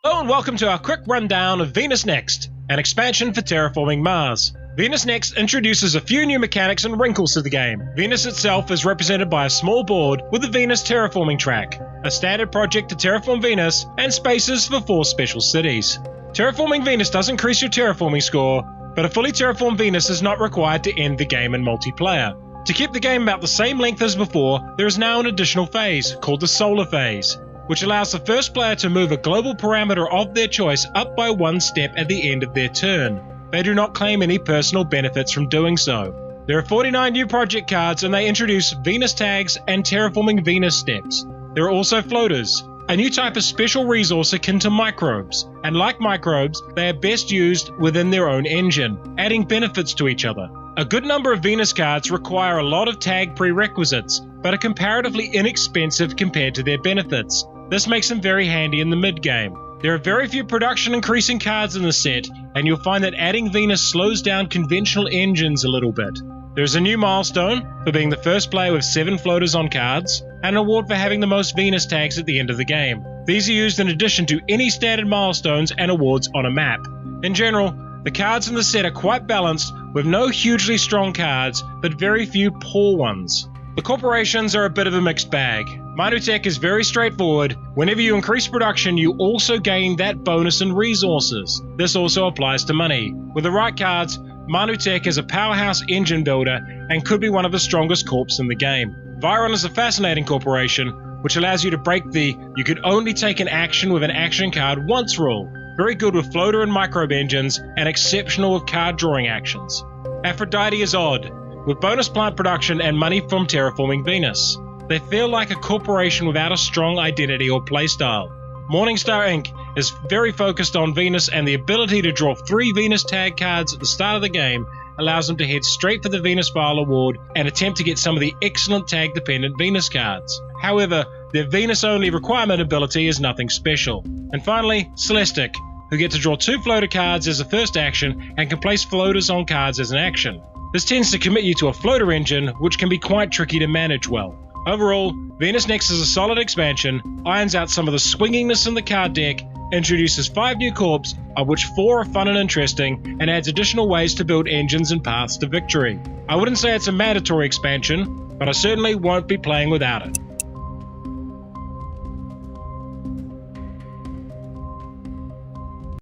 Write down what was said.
Hello and welcome to our quick rundown of Venus Next, an expansion for Terraforming Mars. Venus Next introduces a few new mechanics and wrinkles to the game. Venus itself is represented by a small board with a Venus terraforming track, a standard project to terraform Venus, and spaces for 4 special cities. Terraforming Venus does increase your terraforming score, but a fully terraformed Venus is not required to end the game in multiplayer. To keep the game about the same length as before, there is now an additional phase, called the Solar Phase, which allows the first player to move a global parameter of their choice up by 1 step at the end of their turn. They do not claim any personal benefits from doing so. There are 49 new project cards and they introduce Venus tags and terraforming Venus steps. There are also floaters, a new type of special resource akin to microbes, and like microbes, they are best used within their own engine, adding benefits to each other. A good number of Venus cards require a lot of tag prerequisites, but are comparatively inexpensive compared to their benefits. This makes them very handy in the mid-game. There are very few production increasing cards in the set, and you'll find that adding Venus slows down conventional engines a little bit. There is a new milestone for being the first player with 7 floaters on cards, and an award for having the most Venus tags at the end of the game. These are used in addition to any standard milestones and awards on a map. In general, the cards in the set are quite balanced, with no hugely strong cards, but very few poor ones. The corporations are a bit of a mixed bag. Manutech is very straightforward. Whenever you increase production, you also gain that bonus in resources. This also applies to money. With the right cards, Manutech is a powerhouse engine builder and could be one of the strongest corps in the game. Viron is a fascinating corporation, which allows you to break the "you can only take an action with an action card once" rule. Very good with floater and microbe engines, and exceptional with card drawing actions. Aphrodite is odd, with bonus plant production and money from terraforming Venus. They feel like a corporation without a strong identity or playstyle. Morningstar Inc. is very focused on Venus, and the ability to draw 3 Venus tag cards at the start of the game allows them to head straight for the Venus File Award and attempt to get some of the excellent tag-dependent Venus cards. However, their Venus-only requirement ability is nothing special. And finally, Celestic, who get to draw 2 floater cards as a first action and can place floaters on cards as an action. This tends to commit you to a floater engine, which can be quite tricky to manage well. Overall, Venus Next is a solid expansion, irons out some of the swinginess in the card deck, introduces 5 new corps, of which 4 are fun and interesting, and adds additional ways to build engines and paths to victory. I wouldn't say it's a mandatory expansion, but I certainly won't be playing without it.